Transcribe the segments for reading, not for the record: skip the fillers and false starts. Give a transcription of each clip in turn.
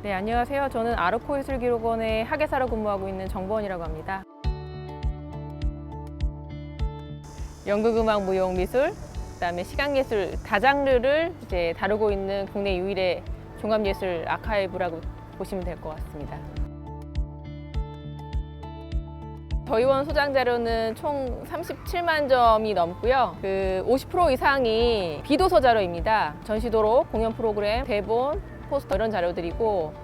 네, 안녕하세요. 저는 아르코예술기록원의 학예사로 근무하고 있는 정보원이라고 합니다. 연극음악, 무용, 미술, 그다음에 시각예술 다장르를 이제 다루고 있는 국내 유일의 종합예술 아카이브라고 보시면 될 것 같습니다. 저희 원 소장 자료는 총 37만 점이 넘고요. 50% 이상이 비도서 자료입니다. 전시도록, 공연 프로그램, 대본, 포스터 이런 자료들이고,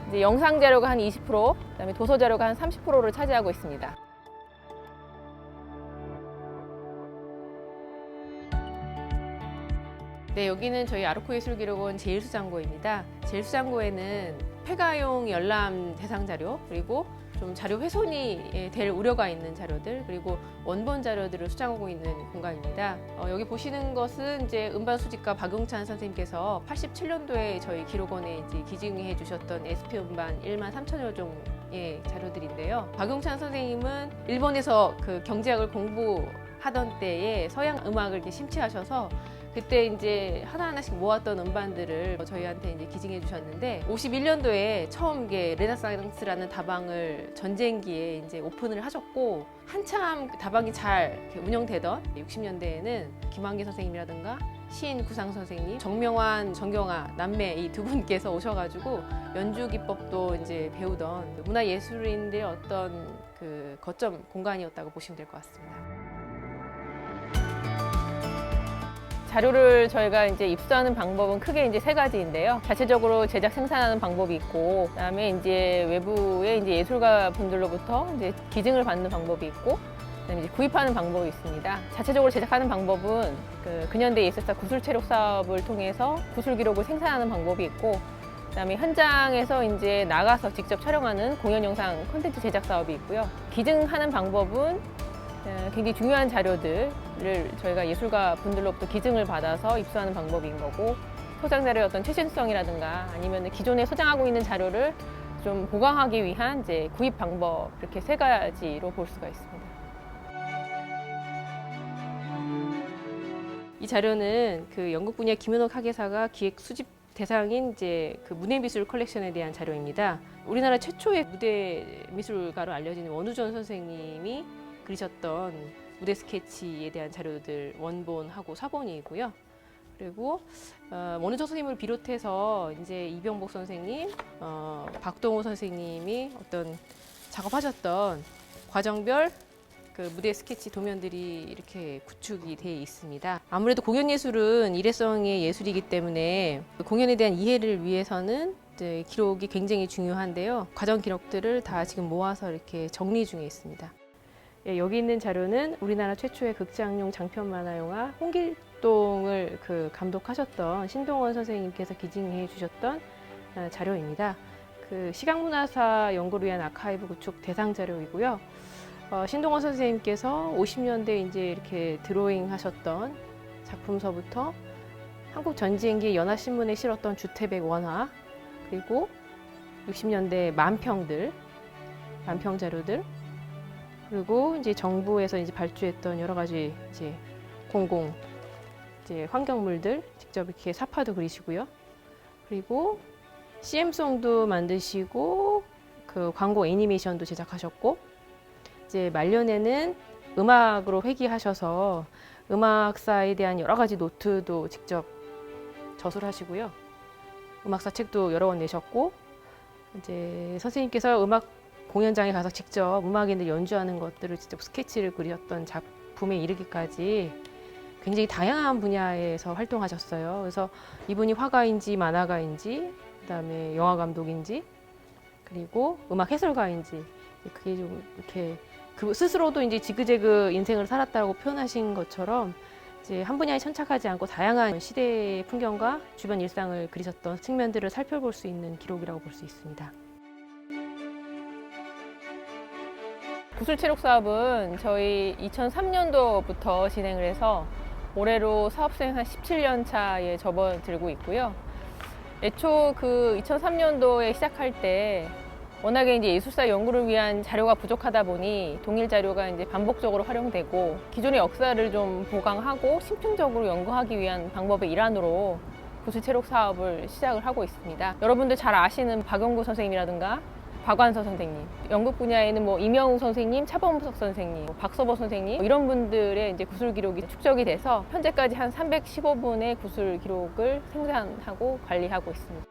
이제 영상 자료가 한 20%, 그다음에 도서 자료가 한 30%를 차지하고 있습니다. 네, 여기는 저희 아르코예술기록원 제1수장고입니다. 제1수장고에는 폐가용 열람 대상 자료, 그리고 좀 자료 훼손이 될 우려가 있는 자료들, 그리고 원본 자료들을 수장하고 있는 공간입니다. 여기 보시는 것은 이제 음반 수집가 박용찬 선생님께서 87년도에 저희 기록원에 이제 기증해 주셨던 SP 음반 1만 3천여 종의 자료들인데요. 박용찬 선생님은 일본에서 그 경제학을 공부하던 때에 서양 음악을 이렇게 심취하셔서 그때 이제 하나하나씩 모았던 음반들을 저희한테 이제 기증해 주셨는데, 51년도에 처음 이게 르네상스라는 다방을 전쟁기에 이제 오픈을 하셨고, 한참 다방이 잘 이렇게 운영되던 60년대에는 김환기 선생님이라든가 시인 구상 선생님, 정명환, 정경아 남매 이 두 분께서 오셔가지고 연주 기법도 이제 배우던 문화예술인들의 어떤 그 거점 공간이었다고 보시면 될 것 같습니다. 자료를 저희가 이제 입수하는 방법은 크게 이제 세 가지인데요. 자체적으로 제작 생산하는 방법이 있고, 그다음에 이제 외부의 이제 예술가 분들로부터 이제 기증을 받는 방법이 있고, 그다음에 이제 구입하는 방법이 있습니다. 자체적으로 제작하는 방법은 근현대 예술사 구술 체력 사업을 통해서 구술 기록을 생산하는 방법이 있고, 그다음에 현장에서 이제 나가서 직접 촬영하는 공연 영상 콘텐츠 제작 사업이 있고요. 기증하는 방법은 굉장히 중요한 자료들을 저희가 예술가 분들로부터 기증을 받아서 입수하는 방법인 거고, 소장 자료의 어떤 최신성이라든가 아니면 기존에 소장하고 있는 자료를 좀 보강하기 위한 이제 구입 방법, 이렇게 세 가지로 볼 수가 있습니다. 이 자료는 그 연극 분야 김현옥 학예사가 기획 수집 대상인 이제 그 무대 미술 컬렉션에 대한 자료입니다. 우리나라 최초의 무대 미술가로 알려진 원우전 선생님이 그리셨던 무대 스케치에 대한 자료들 원본하고 사본이고요. 그리고 원우전 선생님을 비롯해서 이제 이병복 선생님, 박동호 선생님이 어떤 작업하셨던 과정별 그 무대 스케치 도면들이 이렇게 구축이 되어 있습니다. 아무래도 공연 예술은 일회성의 예술이기 때문에 공연에 대한 이해를 위해서는 이제 기록이 굉장히 중요한데요. 과정 기록들을 다 지금 모아서 이렇게 정리 중에 있습니다. 여기 있는 자료는 우리나라 최초의 극장용 장편 만화 영화 홍길동을 감독하셨던 신동원 선생님께서 기증해 주셨던 자료입니다. 그 시각문화사 연구를 위한 아카이브 구축 대상 자료이고요. 신동원 선생님께서 50년대 이제 이렇게 드로잉 하셨던 작품서부터 한국 전쟁기 연합신문에 실었던 주태백 원화, 그리고 60년대 만평 자료들, 그리고 이제 정부에서 이제 발주했던 여러 가지 이제 공공 이제 환경물들 직접 이렇게 사파도 그리시고요. 그리고 CM송도 만드시고 그 광고 애니메이션도 제작하셨고, 이제 말년에는 음악으로 회귀하셔서 음악사에 대한 여러 가지 노트도 직접 저술하시고요. 음악사 책도 여러 권 내셨고, 이제 선생님께서 음악 공연장에 가서 직접 음악인들 연주하는 것들을 직접 스케치를 그렸던 작품에 이르기까지 굉장히 다양한 분야에서 활동하셨어요. 그래서 이분이 화가인지 만화가인지, 그다음에 영화 감독인지, 그리고 음악 해설가인지, 그게 좀 이렇게 그 스스로도 이제 지그재그 인생을 살았다고 표현하신 것처럼 이제 한 분야에 천착하지 않고 다양한 시대의 풍경과 주변 일상을 그리셨던 측면들을 살펴볼 수 있는 기록이라고 볼 수 있습니다. 구술체력 사업은 저희 2003년도부터 진행을 해서 올해로 사업수행 한 17년 차에 접어들고 있고요. 애초 2003년도에 시작할 때 워낙에 이제 예술사 연구를 위한 자료가 부족하다 보니 동일 자료가 이제 반복적으로 활용되고, 기존의 역사를 좀 보강하고 심층적으로 연구하기 위한 방법의 일환으로 구슬 체력 사업을 시작을 하고 있습니다. 여러분들 잘 아시는 박영구 선생님이라든가 박완서 선생님, 연극 분야에는 뭐 이명웅 선생님, 차범석 선생님, 박서보 선생님 이런 분들의 이제 구술 기록이 축적이 돼서 현재까지 한 315분의 구술 기록을 생산하고 관리하고 있습니다.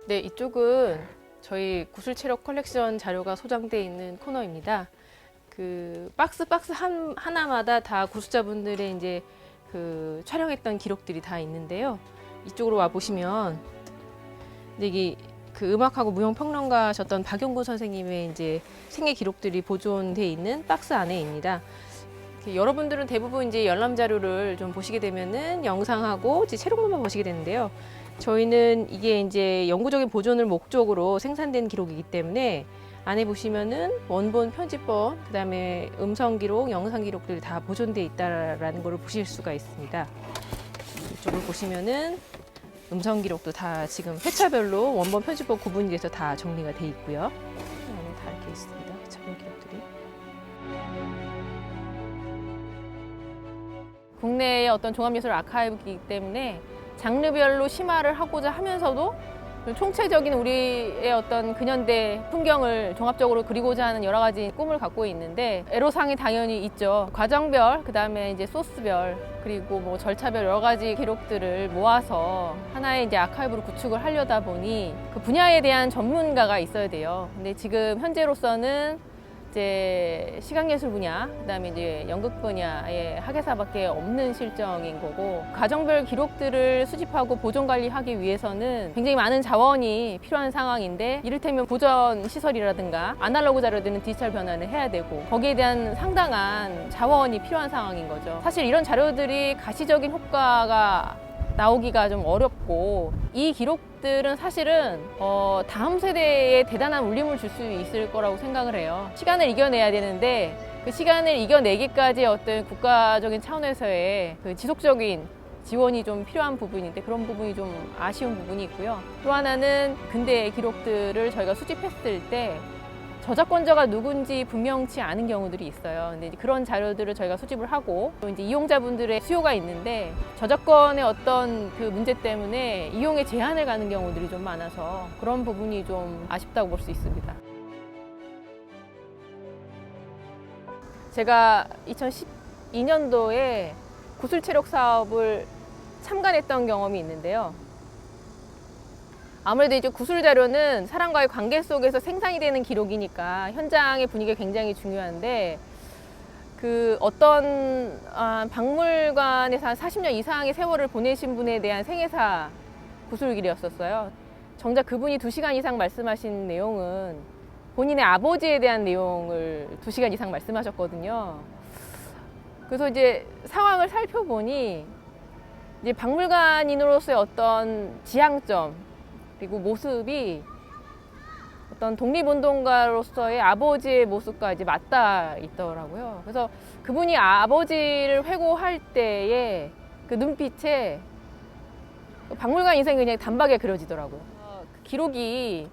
네, 이쪽은 저희 구슬 체력 컬렉션 자료가 소장되어 있는 코너입니다. 그 박스 하나마다 다 구술자분들의 이제 그 촬영했던 기록들이 다 있는데요. 이쪽으로 와 보시면 이게 그 음악하고 무용 평론가셨던 박용구 선생님의 이제 생애 기록들이 보존돼 있는 박스 안에입니다. 여러분들은 대부분 이제 열람 자료를 좀 보시게 되면은 영상하고 이제 체록물만 보시게 되는데요. 저희는 이게 이제 영구적인 보존을 목적으로 생산된 기록이기 때문에 안에 보시면은 원본, 편집본, 그다음에 음성 기록, 영상 기록들이 다 보존돼 있다라는 걸 보실 수가 있습니다. 이쪽을 보시면은 음성 기록도 다 지금 회차별로 원본, 편집본 구분이 돼서 다 정리가 돼 있고요. 안에 다 이렇게 있습니다. 회차별 기록들이. 국내의 어떤 종합예술 아카이브이기 때문에 장르별로 심화를 하고자 하면서도 총체적인 우리의 어떤 근현대 풍경을 종합적으로 그리고자 하는 여러 가지 꿈을 갖고 있는데 애로사항이 당연히 있죠. 과정별, 그다음에 이제 소스별, 그리고 뭐 절차별 여러 가지 기록들을 모아서 하나의 이제 아카이브로 구축을 하려다 보니 그 분야에 대한 전문가가 있어야 돼요. 근데 지금 현재로서는 이제 시각예술 분야, 그다음에 이제 연극 분야의 학예사밖에 없는 실정인 거고, 과정별 기록들을 수집하고 보존 관리하기 위해서는 굉장히 많은 자원이 필요한 상황인데, 이를테면 보존 시설이라든가 아날로그 자료들은 디지털 변환을 해야 되고, 거기에 대한 상당한 자원이 필요한 상황인 거죠. 사실 이런 자료들이 가시적인 효과가 나오기가 좀 어렵고, 이 기록들은 사실은 다음 세대에 대단한 울림을 줄 수 있을 거라고 생각을 해요. 시간을 이겨내야 되는데 그 시간을 이겨내기까지 어떤 국가적인 차원에서의 그 지속적인 지원이 좀 필요한 부분인데, 그런 부분이 좀 아쉬운 부분이 있고요. 또 하나는 근대의 기록들을 저희가 수집했을 때 저작권자가 누군지 분명치 않은 경우들이 있어요. 근데 이제 그런 자료들을 저희가 수집을 하고, 또 이제 이용자분들의 수요가 있는데 저작권의 어떤 그 문제 때문에 이용에 제한을 가는 경우들이 좀 많아서 그런 부분이 좀 아쉽다고 볼 수 있습니다. 제가 2012년도에 구술 체력 사업을 참관했던 경험이 있는데요. 아무래도 이제 구술 자료는 사람과의 관계 속에서 생산이 되는 기록이니까 현장의 분위기가 굉장히 중요한데, 그 어떤 박물관에서 한 40년 이상의 세월을 보내신 분에 대한 생애사 구술길이었었어요. 정작 그분이 2시간 이상 말씀하신 내용은 본인의 아버지에 대한 내용을 2시간 이상 말씀하셨거든요. 그래서 이제 상황을 살펴보니 이제 박물관인으로서의 어떤 지향점, 그리고 모습이 어떤 독립운동가로서의 아버지의 모습과 이제 맞닿아 있더라고요. 그래서 그분이 아버지를 회고할 때의 그 눈빛에 박물관 인생이 그냥 단박에 그려지더라고요. 그 기록이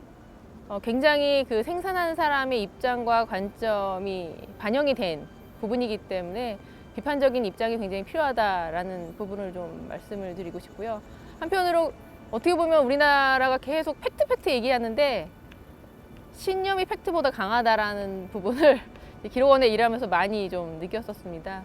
굉장히 그 생산한 사람의 입장과 관점이 반영이 된 부분이기 때문에 비판적인 입장이 굉장히 필요하다라는 부분을 좀 말씀을 드리고 싶고요. 한편으로 어떻게 보면 우리나라가 계속 팩트 얘기하는데 신념이 팩트보다 강하다라는 부분을 기록원에 일하면서 많이 좀 느꼈었습니다.